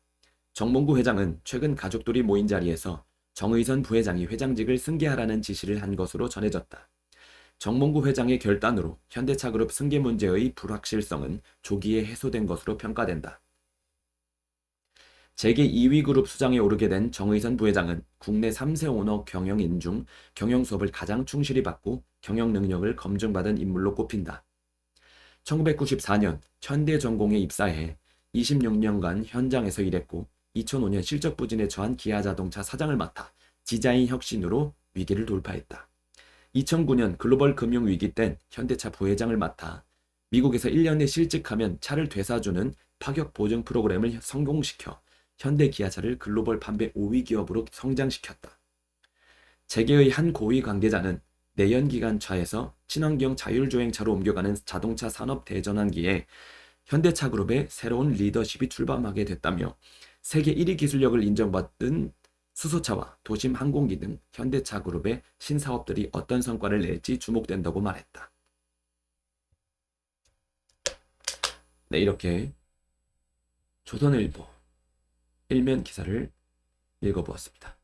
정몽구 회장은 최근 가족들이 모인 자리에서 정의선 부회장이 회장직을 승계하라는 지시를 한 것으로 전해졌다. 정몽구 회장의 결단으로 현대차그룹 승계 문제의 불확실성은 조기에 해소된 것으로 평가된다. 재계 2위 그룹 수장에 오르게 된 정의선 부회장은 국내 3세 오너 경영인 중 경영 수업을 가장 충실히 받고 경영 능력을 검증받은 인물로 꼽힌다. 1994년 현대전공에 입사해 26년간 현장에서 일했고 2005년 실적 부진에 처한 기아자동차 사장을 맡아 디자인 혁신으로 위기를 돌파했다. 2009년 글로벌 금융위기 땐 현대차 부회장을 맡아 미국에서 1년 내 실직하면 차를 되사주는 파격 보증 프로그램을 성공시켜 현대기아차를 글로벌 판매 5위 기업으로 성장시켰다. 재계의 한 고위 관계자는 내연기관차에서 친환경 자율주행차로 옮겨가는 자동차 산업 대전환기에 현대차그룹의 새로운 리더십이 출범하게 됐다며 세계 1위 기술력을 인정받은 수소차와 도심 항공기 등 현대차그룹의 신사업들이 어떤 성과를 낼지 주목된다고 말했다. 네, 이렇게 조선일보 일면 기사를 읽어보았습니다.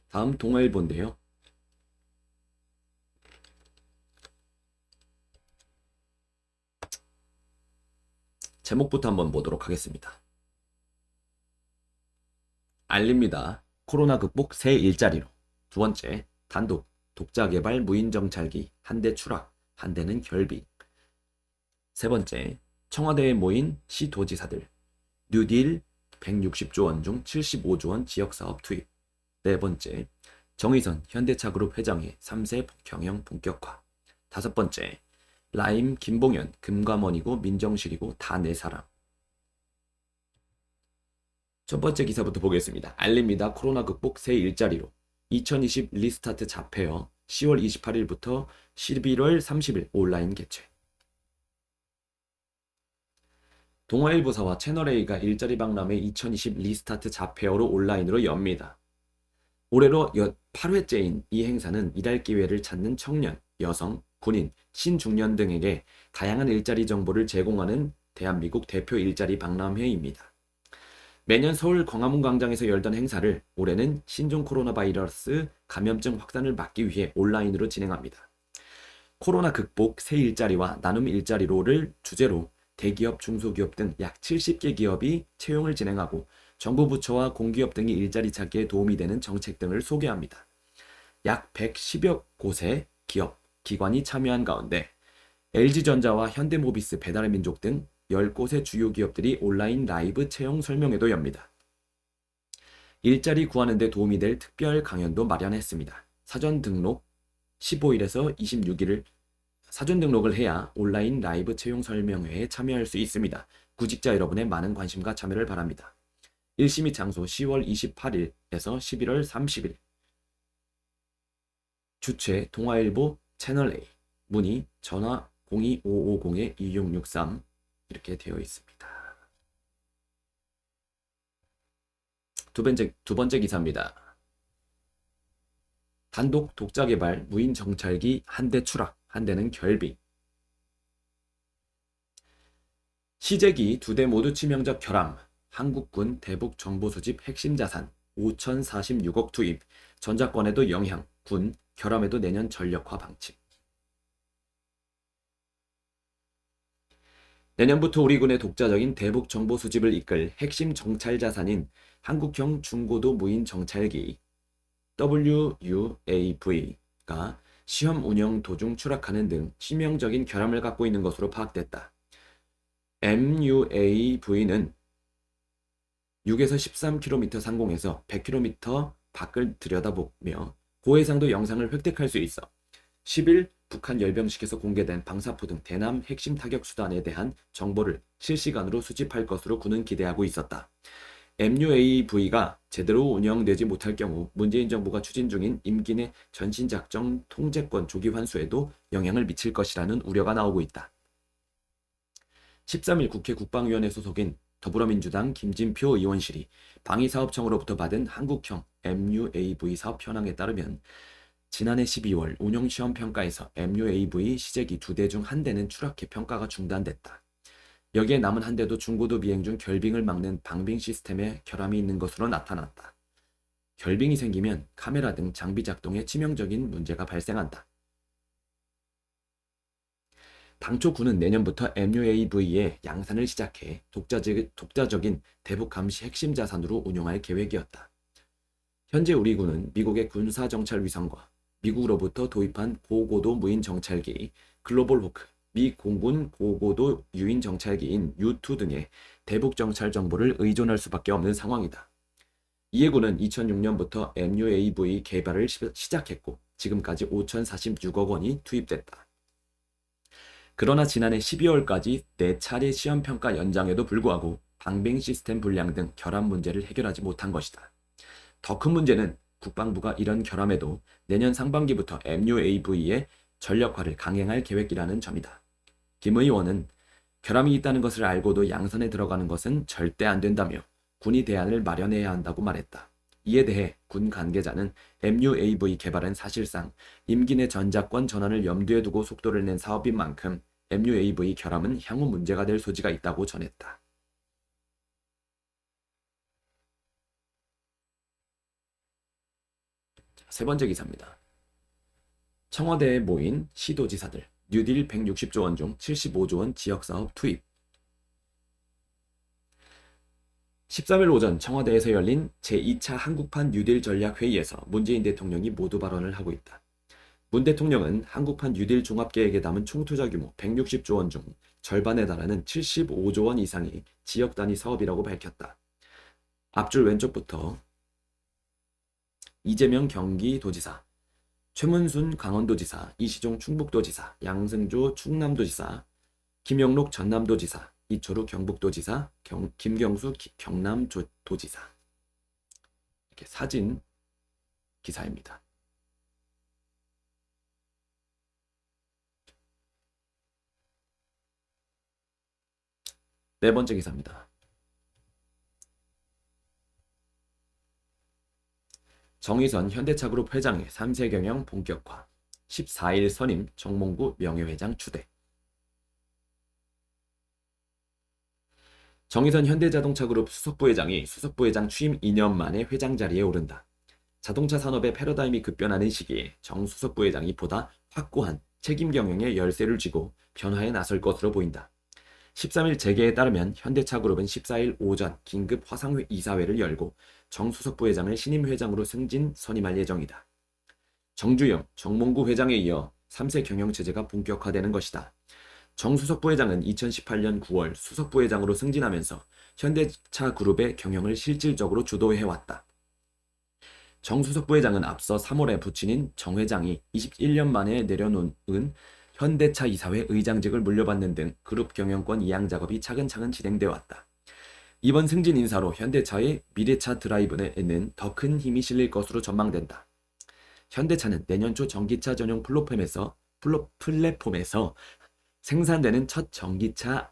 다음 동아일보인데요. 제목부터 한번 보도록 하겠습니다. 알립니다. 코로나 극복 새 일자리로. 두 번째, 단독, 독자 개발 무인 정찰기 한 대 추락, 한 대는 결빙. 세 번째, 청와대에 모인 시도지사들. 뉴딜 160조 원 중 75조 원 지역사업 투입. 네 번째, 정의선 현대차그룹 회장의 3세 경영 본격화. 다섯 번째, 라임 김봉현 금감원이고 민정실이고 다 내 사람. 첫 번째 기사부터 보겠습니다. 알립니다. 코로나 극복 새 일자리로. 2020 리스타트 잡페어 10월 28일부터 11월 30일 온라인 개최. 동아일보사와 채널A가 일자리 박람회 2020 리스타트 잡페어로 온라인으로 엽니다. 올해로 8회째인 이 행사는 일할 기회를 찾는 청년, 여성, 군인, 신중년 등에게 다양한 일자리 정보를 제공하는 대한민국 대표 일자리 박람회입니다. 매년 서울 광화문 광장에서 열던 행사를 올해는 신종 코로나 바이러스 감염증 확산을 막기 위해 온라인으로 진행합니다. 코로나 극복 새 일자리와 나눔 일자리로를 주제로 대기업, 중소기업 등 약 70개 기업이 채용을 진행하고 정부 부처와 공기업 등이 일자리 찾기에 도움이 되는 정책 등을 소개합니다. 약 110여 곳의 기업, 기관이 참여한 가운데 LG전자와 현대모비스, 배달의 민족 등 10곳의 주요 기업들이 온라인 라이브 채용 설명회도 엽니다. 일자리 구하는 데 도움이 될 특별 강연도 마련했습니다. 사전 등록 15일에서 26일을 사전 등록을 해야 온라인 라이브 채용 설명회에 참여할 수 있습니다. 구직자 여러분의 많은 관심과 참여를 바랍니다. 일시 및 장소 10월 28일에서 11월 30일. 주최 동아일보 채널A. 문의 전화 02550-2663 이렇게 되어 있습니다. 두 번째 기사입니다. 단독 독자 개발 무인 정찰기 한 대 추락, 한 대는 결빙. 시제기 두 대 모두 치명적 결함. 한국군 대북 정보 수집 핵심 자산 5,046억 투입. 전작권에도 영향. 군 결함에도 내년 전력화 방침. 내년부터 우리 군의 독자적인 대북 정보 수집을 이끌 핵심 정찰 자산인 한국형 중고도 무인 정찰기 WUAV가 시험 운영 도중 추락하는 등 치명적인 결함을 갖고 있는 것으로 파악됐다. MUAV는 6에서 13km 상공에서 100km 밖을 들여다보며 고해상도 영상을 획득할 수 있어 10일 북한 열병식에서 공개된 방사포 등 대남 핵심 타격 수단에 대한 정보를 실시간으로 수집할 것으로 군은 기대하고 있었다. MUAV가 제대로 운영되지 못할 경우 문재인 정부가 추진 중인 임기 내 전신작전 통제권 조기 환수에도 영향을 미칠 것이라는 우려가 나오고 있다. 13일 국회 국방위원회 소속인 더불어민주당 김진표 의원실이 방위사업청으로부터 받은 한국형 MUAV 사업 현황에 따르면 지난해 12월 운용시험평가에서 MUAV 시제기 2대 중 한 대는 추락해 평가가 중단됐다. 여기에 남은 한 대도 중고도 비행 중 결빙을 막는 방빙 시스템에 결함이 있는 것으로 나타났다. 결빙이 생기면 카메라 등 장비 작동에 치명적인 문제가 발생한다. 당초 군은 내년부터 MUAV의 양산을 시작해 독자적인 대북 감시 핵심 자산으로 운용할 계획이었다. 현재 우리 군은 미국의 군사정찰 위성과 미국으로부터 도입한 고고도 무인 정찰기 글로벌 호크, 미 공군 고고도 유인 정찰기인 U2 등의 대북 정찰 정보를 의존할 수밖에 없는 상황이다. 이에 군은 2006년부터 MUAV 개발을 시작했고 지금까지 5,046억 원이 투입됐다. 그러나 지난해 12월까지 4차례 시험평가 연장에도 불구하고 방빙 시스템 불량 등 결함 문제를 해결하지 못한 것이다. 더 큰 문제는 국방부가 이런 결함에도 내년 상반기부터 MUAV의 전력화를 강행할 계획이라는 점이다. 김 의원은 결함이 있다는 것을 알고도 양산에 들어가는 것은 절대 안 된다며 군이 대안을 마련해야 한다고 말했다. 이에 대해 군 관계자는 MUAV 개발은 사실상 임기 내 전작권 전환을 염두에 두고 속도를 낸 사업인 만큼 MUAV 결함은 향후 문제가 될 소지가 있다고 전했다. 세 번째 기사입니다. 청와대에 모인 시도지사들, 뉴딜 160조 원 중 75조 원 지역사업 투입. 13일 오전 청와대에서 열린 제2차 한국판 뉴딜 전략회의에서 문재인 대통령이 모두 발언을 하고 있다. 문 대통령은 한국판 뉴딜 종합계획에 담은 총투자 규모 160조 원 중 절반에 달하는 75조 원 이상이 지역 단위 사업이라고 밝혔다. 앞줄 왼쪽부터 이재명 경기도지사, 최문순 강원도지사, 이시종 충북도지사, 양승조 충남도지사, 김영록 전남도지사, 이철우 경북도지사, 김경수 경남도지사. 이렇게 사진 기사입니다. 네 번째 기사입니다. 정의선 현대차그룹 회장의 3세 경영 본격화. 14일 선임 정몽구 명예회장 추대. 정의선 현대자동차그룹 수석부회장이 수석부회장 취임 2년 만에 회장 자리에 오른다. 자동차 산업의 패러다임이 급변하는 시기에 정 수석부회장이 보다 확고한 책임 경영의 열쇠를 쥐고 변화에 나설 것으로 보인다. 13일 재계에 따르면 현대차그룹은 14일 오전 긴급 화상이사회를 열고 정 수석부회장을 신임 회장으로 승진 선임할 예정이다. 정주영, 정몽구 회장에 이어 3세 경영체제가 본격화되는 것이다. 정 수석부회장은 2018년 9월 수석부회장으로 승진하면서 현대차그룹의 경영을 실질적으로 주도해왔다. 정 수석부회장은 앞서 3월에 부친인 정 회장이 21년 만에 내려놓은 현대차 이사회 의장직을 물려받는 등 그룹 경영권 이양 작업이 차근차근 진행돼 왔다. 이번 승진 인사로 현대차의 미래차 드라이브에는 더 큰 힘이 실릴 것으로 전망된다. 현대차는 내년 초 전기차 전용 플랫폼에서 생산되는 첫 전기차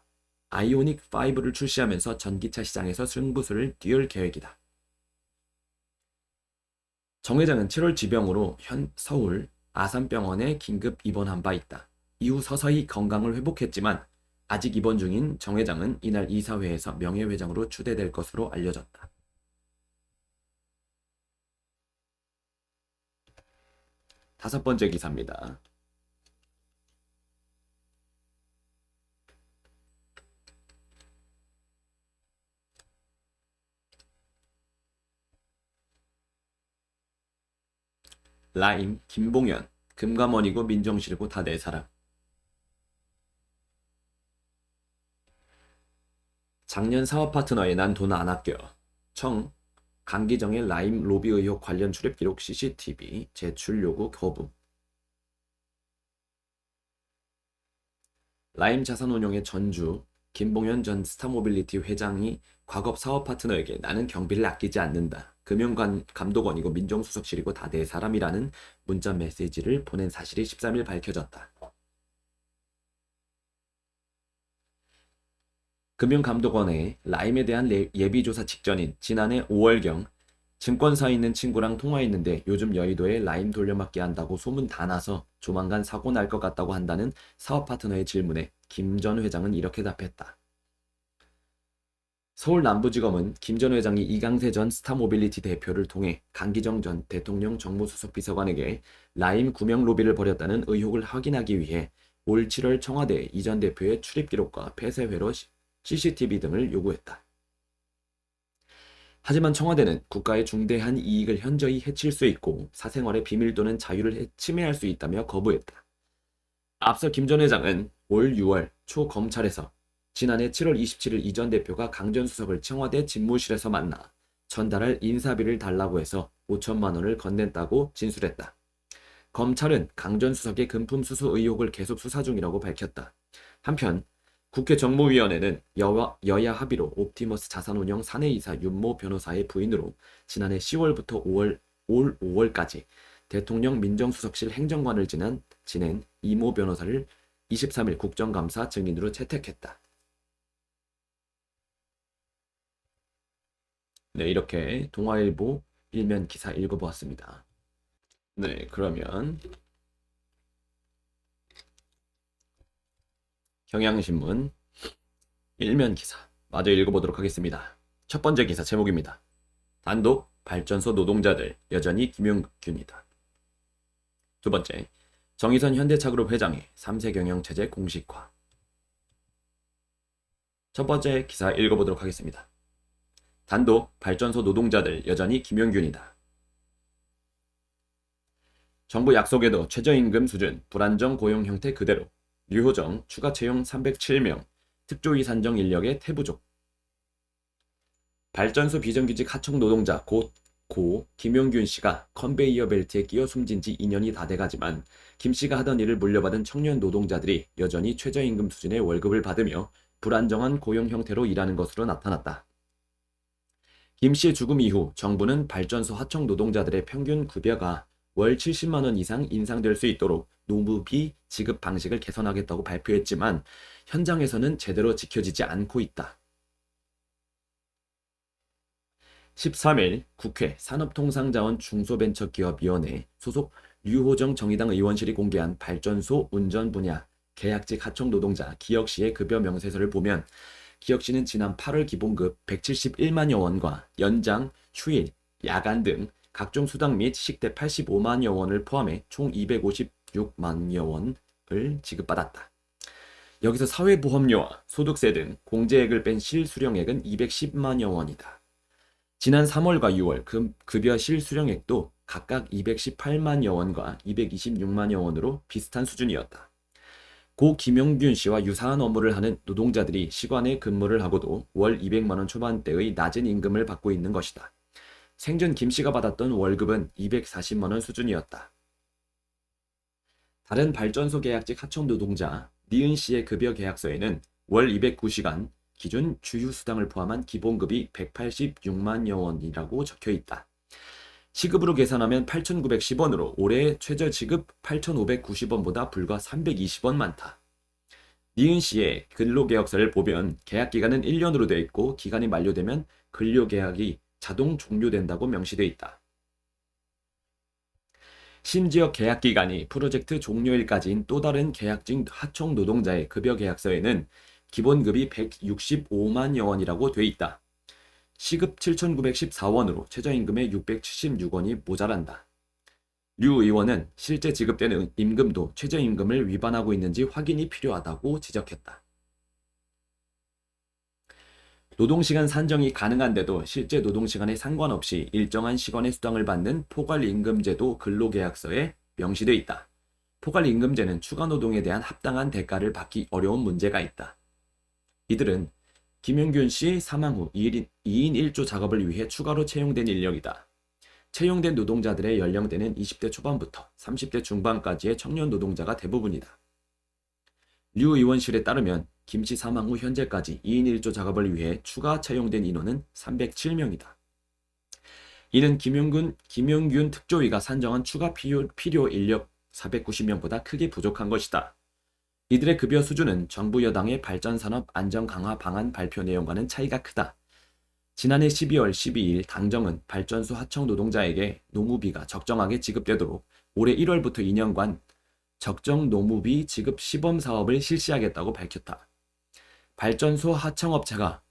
아이오닉5를 출시하면서 전기차 시장에서 승부수를 띄울 계획이다. 정 회장은 7월 지병으로 서울 아산병원에 긴급 입원한 바 있다. 이후 서서히 건강을 회복했지만 아직 입원 중인 정 회장은 이날 이사회에서 명예회장으로 추대될 것으로 알려졌다. 다섯 번째 기사입니다. 라임, 김봉현, 금감원이고 민정실이고 다 네 사람. 작년 사업 파트너에 난 돈 안 아껴. 청, 강기정의 라임 로비 의혹 관련 출입 기록 CCTV 제출 요구 거부. 라임 자산운용의 전주, 김봉현 전 스타모빌리티 회장이 과거 사업 파트너에게 나는 경비를 아끼지 않는다. 금융감독원이고 민정수석실이고 다 내 사람이라는 문자 메시지를 보낸 사실이 13일 밝혀졌다. 금융감독원의 라임에 대한 예비조사 직전인 지난해 5월경 증권사에 있는 친구랑 통화했는데 요즘 여의도에 라임 돌려막기 한다고 소문 다 나서 조만간 사고 날 것 같다고 한다는 사업 파트너의 질문에 김 전 회장은 이렇게 답했다. 서울 남부지검은 김 전 회장이 이강세 전 스타모빌리티 대표를 통해 강기정 전 대통령 정무수석 비서관에게 라임 구명 로비를 벌였다는 의혹을 확인하기 위해 올 7월 청와대에 이 전 대표의 출입 기록과 폐쇄회로 CCTV 등을 요구했다. 하지만 청와대는 국가의 중대한 이익을 현저히 해칠 수 있고 사생활의 비밀 또는 자유를 침해할 수 있다며 거부했다. 앞서 김 전 회장은 올 6월 초 검찰에서 지난해 7월 27일 이 전 대표가 강 전 수석을 청와대 집무실에서 만나 전달할 인사비를 달라고 해서 5천만 원을 건넸다고 진술했다. 검찰은 강 전 수석의 금품 수수 의혹을 계속 수사 중이라고 밝혔다. 한편 국회 정무위원회는 여야 합의로 옵티머스 자산운용 사내이사 윤모 변호사의 부인으로 지난해 10월부터 올 5월까지 대통령 민정수석실 행정관을 지낸 이모 변호사를 23일 국정감사 증인으로 채택했다. 네, 이렇게 동아일보 일면 기사 읽어보았습니다. 네, 그러면 경향신문 일면 기사 마저 읽어보도록 하겠습니다. 첫 번째 기사 제목입니다. 단독 발전소 노동자들 여전히 김용균이다. 두 번째, 정의선 현대차그룹 회장의 3세 경영체제 공식화. 첫 번째 기사 읽어보도록 하겠습니다. 단독 발전소 노동자들 여전히 김용균이다. 정부 약속에도 최저임금 수준, 불안정 고용 형태 그대로, 류호정 추가 채용 307명, 특조위 산정 인력의 태부족. 발전소 비정규직 하청 노동자 고 김용균 씨가 컨베이어 벨트에 끼어 숨진 지 2년이 다 돼가지만 김 씨가 하던 일을 물려받은 청년 노동자들이 여전히 최저임금 수준의 월급을 받으며 불안정한 고용 형태로 일하는 것으로 나타났다. 김 씨의 죽음 이후 정부는 발전소 하청 노동자들의 평균 급여가 월 70만 원 이상 인상될 수 있도록 노무비 지급 방식을 개선하겠다고 발표했지만 현장에서는 제대로 지켜지지 않고 있다. 13일 국회 산업통상자원 중소벤처기업위원회 소속 류호정 정의당 의원실이 공개한 발전소 운전 분야 계약직 하청 노동자 기혁 씨의 급여 명세서를 보면 기혁 씨는 지난 8월 기본급 171만여 원과 연장, 휴일, 야간 등 각종 수당 및 식대 85만여 원을 포함해 총 256만여 원을 지급받았다. 여기서 사회보험료와 소득세 등 공제액을 뺀 실수령액은 210만여 원이다. 지난 3월과 6월 급여 실수령액도 각각 218만여 원과 226만여 원으로 비슷한 수준이었다. 고 김용균 씨와 유사한 업무를 하는 노동자들이 시간에 근무를 하고도 월 200만 원 초반대의 낮은 임금을 받고 있는 것이다. 생전 김 씨가 받았던 월급은 240만 원 수준이었다. 다른 발전소 계약직 하청 노동자 니은 씨의 급여 계약서에는 월 209시간 기준 주휴수당을 포함한 기본급이 186만여 원이라고 적혀 있다. 시급으로 계산하면 8,910원으로 올해 최저 지급 8,590원보다 불과 320원 많다. 니은 씨의 근로계약서를 보면 계약기간은 1년으로 되어 있고 기간이 만료되면 근로계약이 자동 종료된다고 명시되어 있다. 심지어 계약기간이 프로젝트 종료일까지인 또 다른 계약직 하청 노동자의 급여 계약서에는 기본급이 165만여 원이라고 돼 있다. 시급 7,914원으로 최저임금의 676원이 모자란다. 류 의원은 실제 지급되는 임금도 최저임금을 위반하고 있는지 확인이 필요하다고 지적했다. 노동시간 산정이 가능한데도 실제 노동시간에 상관없이 일정한 시간의 수당을 받는 포괄임금제도 근로계약서에 명시돼 있다. 포괄임금제는 추가노동에 대한 합당한 대가를 받기 어려운 문제가 있다. 이들은 김용균 씨 사망 후 2인 1조 작업을 위해 추가로 채용된 인력이다. 채용된 노동자들의 연령대는 20대 초반부터 30대 중반까지의 청년 노동자가 대부분이다. 류 의원실에 따르면 김 씨 사망 후 현재까지 2인 1조 작업을 위해 추가 채용된 인원은 307명이다. 이는 김용균 특조위가 산정한 추가 필요 인력 490명보다 크게 부족한 것이다. 이들의 급여 수준은 정부 여당의 발전산업 안정 강화 방안 발표 내용과는 차이가 크다. 지난해 12월 12일 당정은 발전소 하청 노동자에게 노무비가 적정하게 지급되도록 올해 1월부터 2년간 적정 노무비 지급 시범 사업을 실시하겠다고 밝혔다. 발전소 하청업체가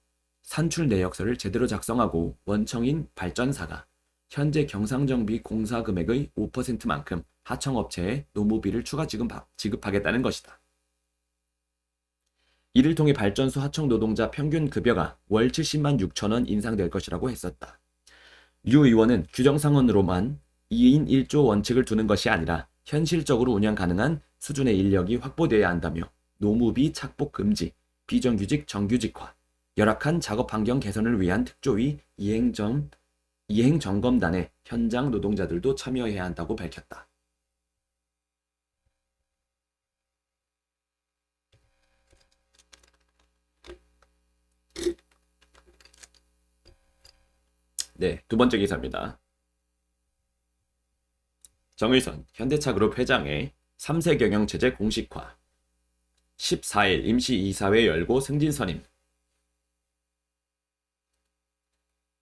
산출 내역서를 제대로 작성하고 원청인 발전사가 현재 경상정비 공사 금액의 5%만큼 하청업체에 노무비를 추가 지급하겠다는 것이다. 이를 통해 발전소 하청 노동자 평균 급여가 월 70만 6천 원 인상될 것이라고 했었다. 류 의원은 규정상으로만 2인 1조 원칙을 두는 것이 아니라 현실적으로 운영 가능한 수준의 인력이 확보되어야 한다며 노무비 착복 금지, 비정규직 정규직화, 열악한 작업 환경 개선을 위한 특조위 이행점검단의 현장 노동자들도 참여해야 한다고 밝혔다. 네, 두 번째 기사입니다. 정의선 현대차그룹 회장의 3세 경영체제 공식화 14일 임시이사회 열고 승진 선임.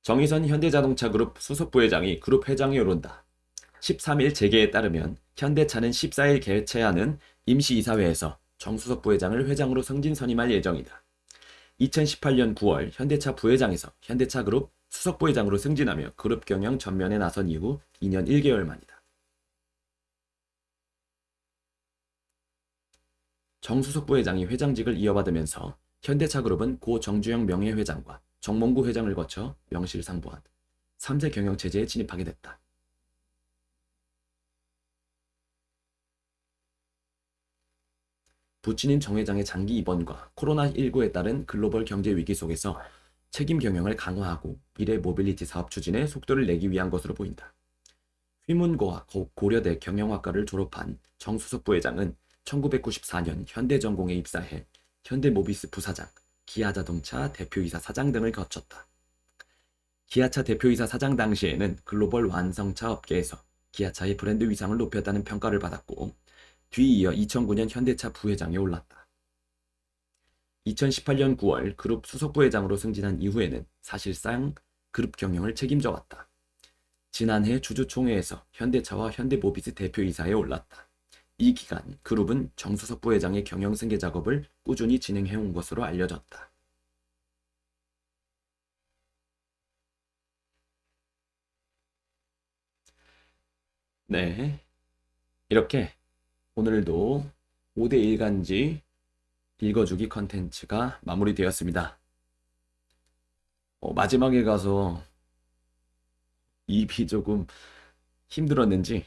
정의선 현대자동차그룹 수석부회장이 그룹 회장에 오른다. 13일 재계에 따르면 현대차는 14일 개최하는 임시이사회에서 정수석 부회장을 회장으로 승진 선임할 예정이다. 2018년 9월 현대차 부회장에서 현대차그룹 수석부회장으로 승진하며 그룹 경영 전면에 나선 이후 2년 1개월 만이다. 정수석 부회장이 회장직을 이어받으면서 현대차그룹은 고 정주영 명예회장과 정몽구 회장을 거쳐 명실상부한 3세 경영체제에 진입하게 됐다. 부친인 정 회장의 장기 입원과 코로나19에 따른 글로벌 경제 위기 속에서 책임 경영을 강화하고 미래 모빌리티 사업 추진에 속도를 내기 위한 것으로 보인다. 휘문고와 고려대 경영학과를 졸업한 정수석 부회장은 1994년 현대전공에 입사해 현대모비스 부사장, 기아자동차 대표이사 사장 등을 거쳤다. 기아차 대표이사 사장 당시에는 글로벌 완성차 업계에서 기아차의 브랜드 위상을 높였다는 평가를 받았고 뒤이어 2009년 현대차 부회장에 올랐다. 2018년 9월 그룹 수석 부회장으로 승진한 이후에는 사실상 그룹 경영을 책임져 왔다. 지난해 주주총회에서 현대차와 현대모비스 대표이사에 올랐다. 이 기간 그룹은 정수석 부회장의 경영 승계 작업을 꾸준히 진행해온 것으로 알려졌다. 네, 이렇게 오늘도 5대 일간지 읽어주기 컨텐츠가 마무리되었습니다. 마지막에 가서 입이 조금 힘들었는지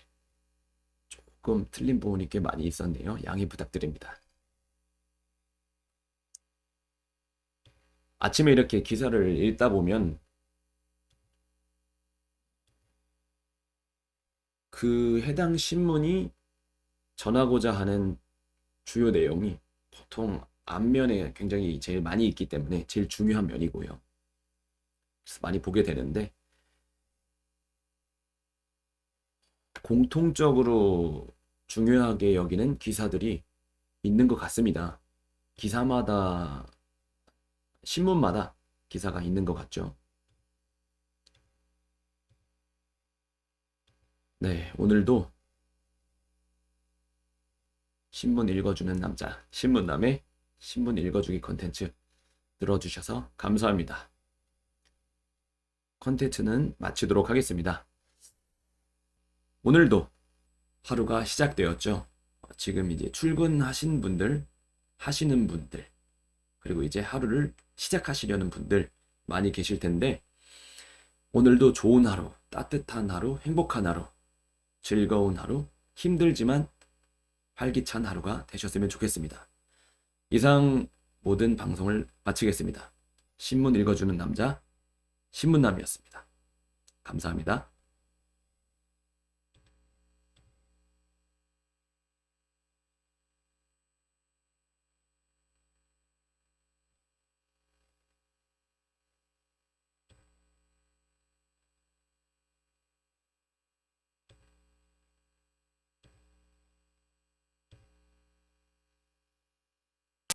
조금 틀린 부분이 꽤 많이 있었네요. 양해 부탁드립니다. 아침에 이렇게 기사를 읽다 보면 그 해당 신문이 전하고자 하는 주요 내용이 보통 앞면에 굉장히 제일 많이 있기 때문에 제일 중요한 면이고요. 그래서 많이 보게 되는데 공통적으로 중요하게 여기는 기사들이 있는 것 같습니다. 기사마다, 신문마다 기사가 있는 것 같죠. 네, 오늘도 신문 읽어주는 남자, 신문남의 신문 읽어주기 컨텐츠 들어주셔서 감사합니다. 컨텐츠는 마치도록 하겠습니다. 오늘도 하루가 시작되었죠. 지금 이제 출근하신 분들, 하시는 분들, 그리고 이제 하루를 시작하시려는 분들 많이 계실 텐데, 오늘도 좋은 하루, 따뜻한 하루, 행복한 하루, 즐거운 하루, 힘들지만 활기찬 하루가 되셨으면 좋겠습니다. 이상 모든 방송을 마치겠습니다. 신문 읽어주는 남자, 신문남이었습니다. 감사합니다.